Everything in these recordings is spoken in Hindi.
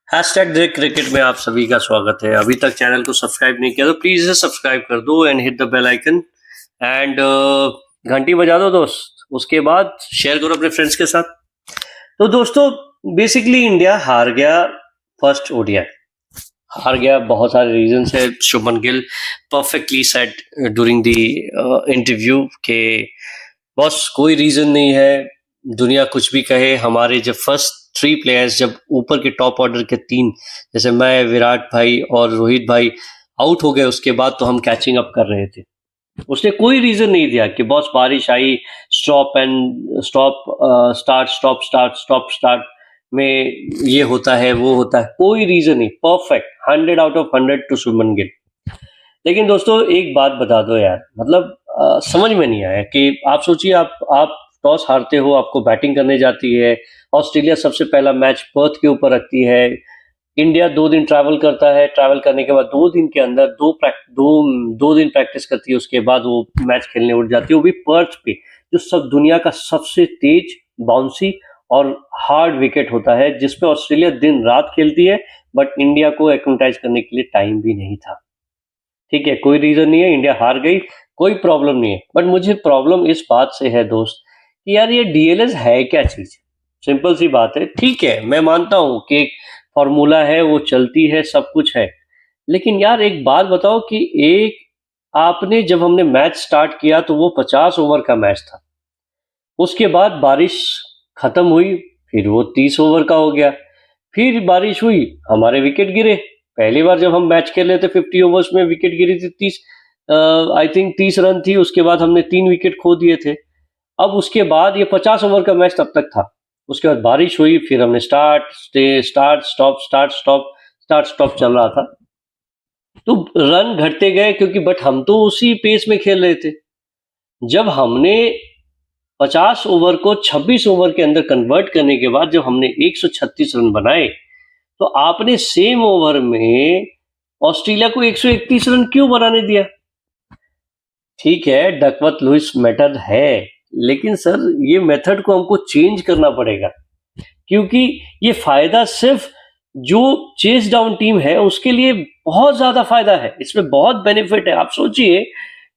हैशटैग द क्रिकेट में आप सभी का स्वागत है। अभी तक चैनल को सब्सक्राइब नहीं किया तो प्लीज इसे सब्सक्राइब कर दो and hit the bell icon and घंटी बजा दो दोस्त। उसके बाद शेयर करो अपने फ्रेंड्स के साथ। तो दोस्तों बेसिकली इंडिया हार गया फर्स्ट ओडीआई, हार गया। बहुत सारे रीजन है। Shubman Gill perfectly set during the interview के बॉस कोई रीजन नहीं है, दुनिया कुछ भी कहे, हमारे जब फर्स्ट 3 प्लेयर्स जब ऊपर के टॉप ऑर्डर के 3 जैसे मैं, विराट भाई और रोहित भाई आउट हो गए, उसके बाद तो हम कैचिंग अप कर रहे थे। उसने कोई रीजन नहीं दिया कि बॉस बारिश आई, stop and stop, start stop start stop start में ये होता है वो होता है, कोई रीजन नहीं। Perfect 100 out of 100 to Shubman Gill. लेकिन दोस्तों एक बात बता दो यार, मतलब समझ में नहीं आया कि आप सोचिए, आप टॉस हारते हो, आपको बैटिंग करने जाती है, ऑस्ट्रेलिया सबसे पहला मैच पर्थ के ऊपर रखती है, इंडिया 2 दिन ट्रैवल करता है, ट्रैवल करने के बाद 2 दिन के अंदर दो दिन प्रैक्टिस करती है, उसके बाद वो मैच खेलने उठ जाती है, वो भी पर्थ पे, जो सब दुनिया का सबसे तेज बाउंसी और हार्ड विकेट होता है, जिसपे ऑस्ट्रेलिया दिन रात खेलती है, बट इंडिया को एक्रोमटाइज करने के लिए टाइम भी नहीं था। ठीक है, कोई रीजन नहीं है, इंडिया हार गई, कोई प्रॉब्लम नहीं है। बट मुझे प्रॉब्लम इस बात से है दोस्त कि यार ये डीएलएस है क्या चीज। सिंपल सी बात है, ठीक है मैं मानता हूं कि एक फॉर्मूला है, वो चलती है, सब कुछ है, लेकिन यार एक बात बताओ कि एक आपने जब हमने मैच स्टार्ट किया तो वो 50 ओवर का मैच था, उसके बाद बारिश खत्म हुई, फिर वो 30 ओवर का हो गया, फिर बारिश हुई, हमारे विकेट गिरे। पहली बार जब हम मैच खेल रहे थे 50 ओवर्स में विकेट गिरी थी 30, आई थिंक 30 रन थी, उसके बाद हमने 3 विकेट खो दिए थे। अब उसके बाद ये 50 ओवर का मैच तब तक था, उसके बाद बारिश हुई, फिर हमने स्टार्ट स्टॉप चल रहा था, तो रन घटते गए, क्योंकि बट हम तो उसी पेस में खेल रहे थे। जब हमने 50 ओवर को 26 ओवर के अंदर कन्वर्ट करने के बाद जब हमने 136 रन बनाए, तो आपने सेम ओवर में ऑस्ट्रेलिया को 131 रन क्यों बनाने दिया? ठीक है, डकवर्थ लुईस मेथड है, लेकिन सर ये मेथड को हमको चेंज करना पड़ेगा, क्योंकि ये फायदा सिर्फ जो चेस डाउन टीम है उसके लिए बहुत ज्यादा फायदा है, इसमें बहुत बेनिफिट है। आप सोचिए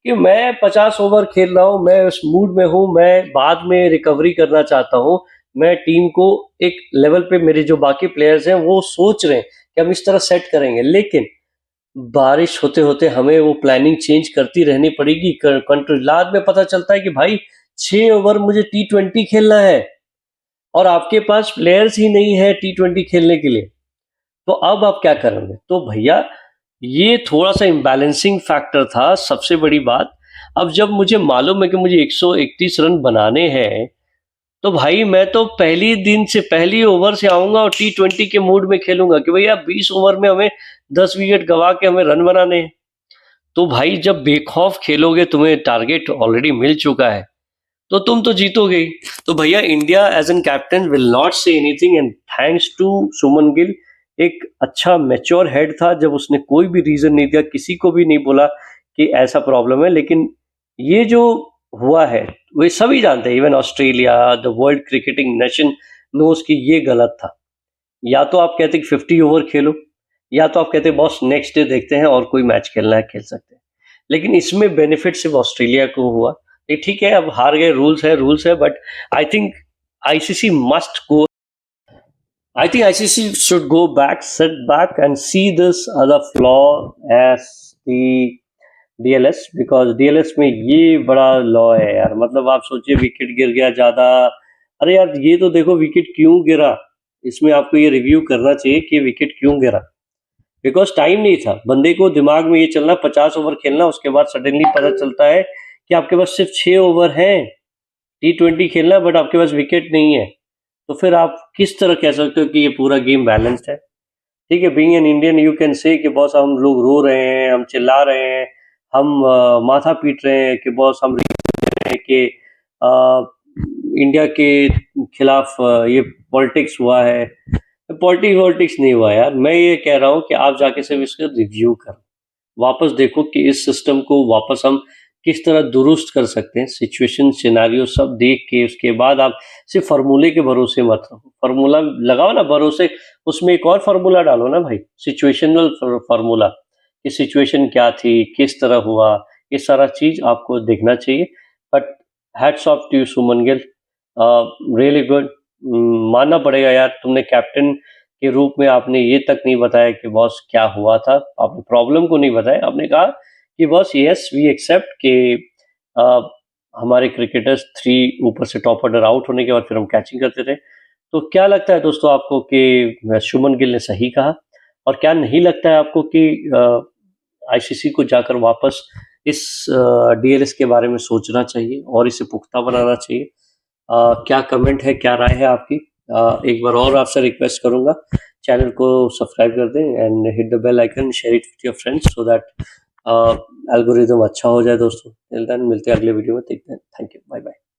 कि मैं 50 ओवर खेल रहा हूं, मैं उस मूड में हूं, मैं बाद में रिकवरी करना चाहता हूं, मैं टीम को एक लेवल पे, मेरे जो बाकी प्लेयर्स हैं वो सोच रहे हैं कि हम इस तरह सेट करेंगे, लेकिन बारिश होते होते हमें वो प्लानिंग चेंज करती रहनी पड़ेगी। कंट्री बाद में पता चलता है कि भाई 6 ओवर मुझे T20 खेलना है और आपके पास प्लेयर्स ही नहीं है T20 खेलने के लिए, तो अब आप क्या करेंगे? तो भैया ये थोड़ा सा इम्बैलेंसिंग फैक्टर था, सबसे बड़ी बात। अब जब मुझे मालूम है कि मुझे 131 रन बनाने हैं, तो भाई मैं तो पहली दिन से पहली ओवर से आऊंगा और T20 के मूड में खेलूंगा कि भैया 20 ओवर में हमें 10 विकेट गवा के हमें रन बनाने हैं। तो भाई जब बेखौफ खेलोगे, तुम्हें टारगेट ऑलरेडी मिल चुका है, तो तुम तो जीतोगे ही। तो भैया India as an captain will not say anything, and thanks to Suman Gill, एक अच्छा मैच्योर हेड था, जब उसने कोई भी रीजन नहीं दिया, किसी को भी नहीं बोला कि ऐसा प्रॉब्लम है। लेकिन ये जो हुआ है वे सभी जानते हैं, even Australia, the world cricketing nation knows कि ये गलत था। या तो आप कहते कि 50 ओवर खेलो, या तो आप कहते बॉस नेक्स्ट डे देखते हैं और कोई मैच खेलना है खेल सकते हैं। लेकिन इसमें बेनिफिट सिर्फ ऑस्ट्रेलिया को हुआ। ये ठीक है, अब हार गए, रूल्स है, but I think ICC must go, I think ICC should go back, sit back and see this other flaw as the DLS, because DLS में ये बड़ा लॉ है यार। मतलब आप सोचिए विकेट गिर गया ज्यादा, अरे यार ये तो देखो विकेट क्यों गिरा, इसमें आपको ये रिव्यू करना चाहिए कि विकेट क्यों गिरा। बिकॉज टाइम नहीं था, बंदे को दिमाग में ये चलना 50 ओवर खेलना, उसके बाद सडनली पता चलता है कि आपके पास सिर्फ 6 ओवर हैं T20 खेलना, बट आपके पास विकेट नहीं है। तो फिर आप किस तरह कह सकते हो कि ये पूरा गेम बैलेंस्ड है? ठीक है, being an Indian you can say कि बॉस हम लोग रो रहे हैं, हम चिल्ला रहे हैं, हम माथा पीट रहे हैं कि बॉस हम रहे हैं कि इंडिया के खिलाफ ये पॉलिटिक्स हुआ है। पॉलिटिक्स नहीं हुआ यार, मैं ये कह रहा हूँ कि आप जाके सिर्फ इसका रिव्यू करो, वापस देखो कि इस सिस्टम को वापस हम किस तरह दुरुस्त कर सकते हैं, सिचुएशन सिनेरियो सब देख के उसके बाद आप सिर्फ फार्मूले के भरोसे मत रहो। फार्मूला लगाओ ना भरोसे, उसमें एक और फार्मूला डालो ना भाई, सिचुएशनल फार्मूला कि सिचुएशन क्या थी, किस तरह हुआ, ये सारा चीज आपको देखना चाहिए। But hats off to you Shubman Gill, really good. मानना पड़ेगा यार, तुमने कैप्टन के रूप में आपने ये तक नहीं बताया कि बॉस क्या हुआ था, आपने प्रॉब्लम को नहीं बताया, आपने कहा कि बॉस यस वी एक्सेप्ट कि हमारे क्रिकेटर्स 3 ऊपर से टॉप ऑर्डर आउट होने के बाद फिर हम कैचिंग करते थे। तो क्या लगता है दोस्तों आपको कि शुभमन गिल ने सही कहा, और क्या नहीं लगता है आपको कि आईसीसी को जाकर वापस इस डीएलएस के बारे में सोचना चाहिए और इसे पुख्ता बनाना चाहिए? क्या कमेंट है, क्या राय है आपकी? एक बार और आपसे रिक्वेस्ट करूंगा, चैनल को सब्सक्राइब कर दें and hit the bell icon, share it with your friends so that algorithm अच्छा हो जाए दोस्तों। टिल देन मिलते हैं अगले वीडियो में, देखते हैं। Thank you, bye bye.